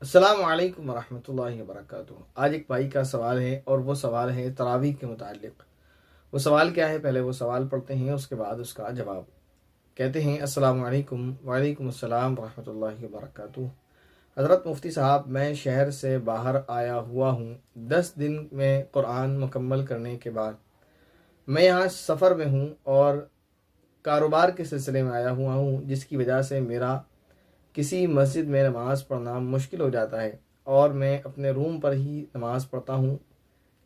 السلام علیکم ورحمۃ اللہ وبرکاتہ۔ آج ایک بھائی کا سوال ہے اور وہ سوال ہے تراویح کے متعلق۔ وہ سوال کیا ہے، پہلے وہ سوال پڑھتے ہیں، اس کے بعد اس کا جواب۔ کہتے ہیں السلام علیکم۔ وعلیکم السلام ورحمۃ اللہ وبرکاتہ۔ حضرت مفتی صاحب، میں شہر سے باہر آیا ہوا ہوں۔ 10 دن میں قرآن مکمل کرنے کے بعد میں یہاں سفر میں ہوں اور کاروبار کے سلسلے میں آیا ہوا ہوں، جس کی وجہ سے میرا کسی مسجد میں نماز پڑھنا مشکل ہو جاتا ہے اور میں اپنے روم پر ہی نماز پڑھتا ہوں،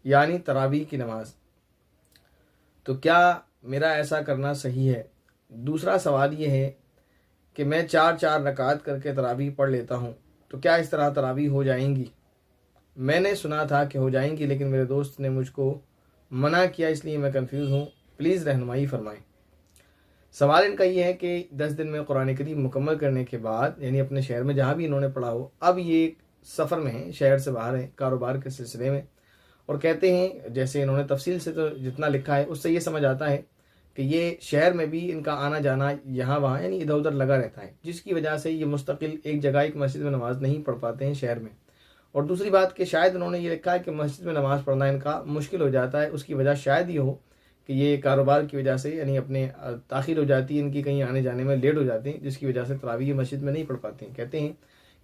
یعنی تراویح کی نماز۔ تو کیا میرا ایسا کرنا صحیح ہے؟ دوسرا سوال یہ ہے کہ میں 4 رکعت کر کے تراویح پڑھ لیتا ہوں، تو کیا اس طرح تراویح ہو جائیں گی؟ میں نے سنا تھا کہ ہو جائیں گی، لیکن میرے دوست نے مجھ کو منع کیا، اس لیے میں کنفیوز ہوں، پلیز رہنمائی فرمائیں۔ سوال ان کا یہ ہے کہ 10 دن میں قرآن کریم مکمل کرنے کے بعد، یعنی اپنے شہر میں جہاں بھی انہوں نے پڑھا ہو، اب یہ سفر میں ہیں، شہر سے باہر ہیں کاروبار کے سلسلے میں، اور کہتے ہیں جیسے انہوں نے تفصیل سے تو جتنا لکھا ہے اس سے یہ سمجھ آتا ہے کہ یہ شہر میں بھی ان کا آنا جانا یہاں وہاں یعنی ادھر ادھر لگا رہتا ہے، جس کی وجہ سے یہ مستقل ایک جگہ ایک مسجد میں نماز نہیں پڑھ پاتے ہیں شہر میں۔ اور دوسری بات کہ شاید انہوں نے یہ لکھا ہے کہ مسجد میں نماز پڑھنا ان کا مشکل ہو جاتا ہے، اس کی وجہ شاید یہ ہو کہ یہ کاروبار کی وجہ سے یعنی اپنے تاخیر ہو جاتی ہے ان کی، کہیں آنے جانے میں لیٹ ہو جاتے ہیں، جس کی وجہ سے تراویح مسجد میں نہیں پڑھ پاتے ہیں۔ کہتے ہیں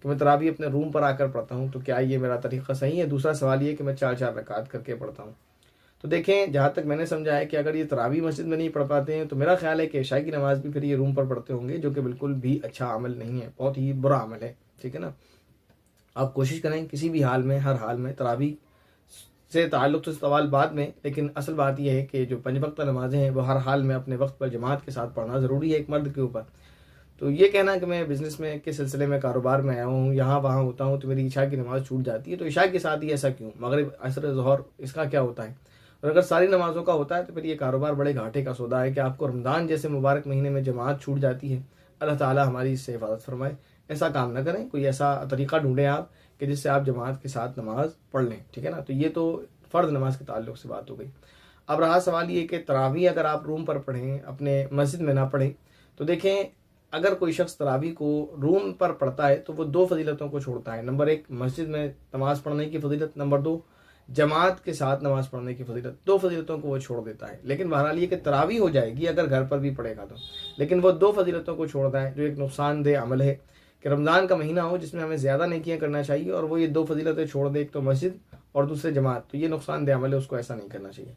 کہ میں تراویح اپنے روم پر آ کر پڑھتا ہوں، تو کیا یہ میرا طریقہ صحیح ہے؟ دوسرا سوال یہ کہ میں 4 رکعت کر کے پڑھتا ہوں۔ تو دیکھیں، جہاں تک میں نے سمجھا ہے کہ اگر یہ تراویح مسجد میں نہیں پڑھ پاتے ہیں تو میرا خیال ہے کہ عشاء کی نماز بھی پھر یہ روم پر پڑھتے ہوں گے، جو کہ بالکل بھی اچھا عمل نہیں ہے، بہت ہی برا عمل ہے، ٹھیک ہے نا۔ آپ کوشش کریں کسی بھی حال میں، ہر حال میں تراویح سے تعلق تو سوال بعد میں، لیکن اصل بات یہ ہے کہ جو 5 وقتہ نمازیں ہیں وہ ہر حال میں اپنے وقت پر جماعت کے ساتھ پڑھنا ضروری ہے ایک مرد کے اوپر۔ تو یہ کہنا کہ میں بزنس میں کے سلسلے میں کاروبار میں آیا ہوں، یہاں وہاں ہوتا ہوں، تو میری عشاء کی نماز چھوٹ جاتی ہے، تو عشاء کے ساتھ ہی ایسا کیوں؟ مغرب، عصر، ظہر، اس کا کیا ہوتا ہے؟ اور اگر ساری نمازوں کا ہوتا ہے تو پھر یہ کاروبار بڑے گھاٹے کا سودا ہے کہ آپ کو رمضان جیسے مبارک مہینے میں جماعت چھوٹ جاتی ہے۔ اللہ تعالیٰ ہماری اس سے حفاظت فرمائے۔ ایسا کام نہ کریں، کوئی ایسا طریقہ ڈھونڈیں آپ کہ جس سے آپ جماعت کے ساتھ نماز پڑھ لیں، ٹھیک ہے نا۔ تو یہ تو فرض نماز کے تعلق سے بات ہو گئی۔ اب رہا سوال یہ کہ تراویح اگر آپ روم پر پڑھیں، اپنے مسجد میں نہ پڑھیں، تو دیکھیں اگر کوئی شخص تراویح کو روم پر پڑھتا ہے تو وہ 2 فضیلتوں کو چھوڑتا ہے۔ نمبر 1 مسجد میں نماز پڑھنے کی فضیلت، نمبر 2 جماعت کے ساتھ نماز پڑھنے کی فضیلت، 2 فضیلتوں کو وہ چھوڑ دیتا ہے۔ لیکن بہرحال یہ کہ تراویح ہو جائے گی اگر گھر پر بھی پڑھے گا تو، لیکن وہ 2 فضیلتوں کو چھوڑتا ہے، جو ایک نقصان دہ عمل ہے کہ رمضان کا مہینہ ہو جس میں ہمیں زیادہ نیکیاں کرنا چاہیے اور وہ یہ 2 فضیلتیں چھوڑ دے، ایک تو مسجد اور دوسرے جماعت، تو یہ نقصان دہ عمل ہے، اس کو ایسا نہیں کرنا چاہیے۔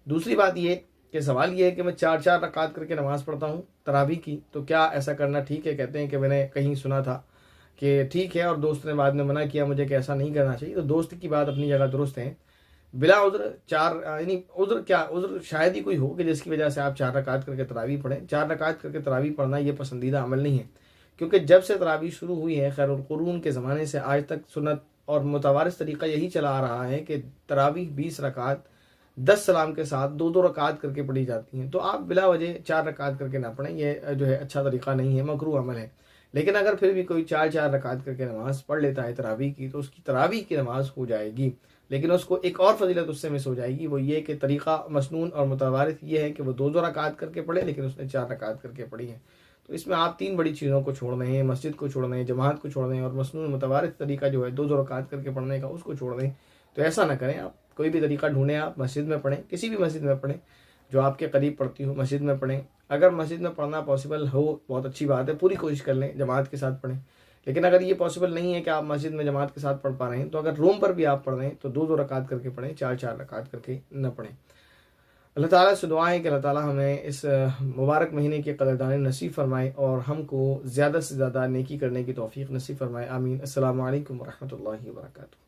دوسری بات یہ کہ سوال یہ ہے کہ میں 4 رکعت کر کے نماز پڑھتا ہوں تراویح کی، تو کیا ایسا کرنا ٹھیک ہے؟ کہتے ہیں کہ میں نے کہیں سنا تھا کہ ٹھیک ہے، اور دوست نے بعد میں منع کیا مجھے کہ ایسا نہیں کرنا چاہیے۔ تو دوست کی بات اپنی جگہ درست ہے، بلا عذر یعنی عذر شاید ہی کوئی ہو کہ جس کی وجہ سے آپ 4 رکعت کر کے تراویح پڑھیں۔ 4 رکعت کر کے تراویح پڑھنا یہ پسندیدہ عمل نہیں ہے، کیونکہ جب سے تراویح شروع ہوئی ہے خیر القرون کے زمانے سے آج تک سنت اور متوارث طریقہ یہی چلا آ رہا ہے کہ تراویح 20 رکعت 10 سلام کے ساتھ 2 رکعت کر کے پڑھی جاتی ہیں۔ تو آپ بلا وجہ 4 رکعت کر کے نہ پڑھیں، یہ جو ہے اچھا طریقہ نہیں ہے، مکروہ عمل ہے۔ لیکن اگر پھر بھی کوئی 4 رکعت کر کے نماز پڑھ لیتا ہے تراویح کی، تو اس کی تراویح کی نماز ہو جائے گی، لیکن اس کو ایک اور فضیلت اس سے مس ہو جائے گی، وہ یہ کہ طریقہ مسنون اور متوارث یہ ہے کہ وہ 2 رکعت کر کے پڑھے، لیکن اس نے 4 رکعت کر کے پڑھی ہے۔ تو اس میں آپ 3 بڑی چیزوں کو چھوڑ دیں، مسجد کو چھوڑ دیں، جماعت کو چھوڑ دیں، اور مسنون متوارث طریقہ جو ہے 2 رکعت کر کے پڑھنے کا اس کو چھوڑ دیں۔ تو ایسا نہ کریں، آپ کوئی بھی طریقہ ڈھونڈیں، آپ مسجد میں پڑھیں، کسی بھی مسجد میں پڑھیں جو آپ کے قریب پڑتی ہو، مسجد میں پڑھیں۔ اگر مسجد میں پڑھنا پاسبل ہو بہت اچھی بات ہے، پوری کوشش کر لیں جماعت کے ساتھ پڑھیں۔ لیکن اگر یہ پاسبل نہیں ہے کہ آپ مسجد میں جماعت کے ساتھ پڑھ پا رہے ہیں، تو اگر روم پر بھی آپ پڑھ رہے ہیں تو 2 رکعت کر کے پڑھیں، 4 رکعت کر کے نہ پڑھیں۔ اللہ تعالیٰ سے دعا ہے کہ اللہ تعالیٰ ہمیں اس مبارک مہینے کی قدردانی نصیب فرمائے اور ہم کو زیادہ سے زیادہ نیکی کرنے کی توفیق نصیب فرمائے، آمین۔ السلام علیکم ورحمۃ اللہ وبرکاتہ۔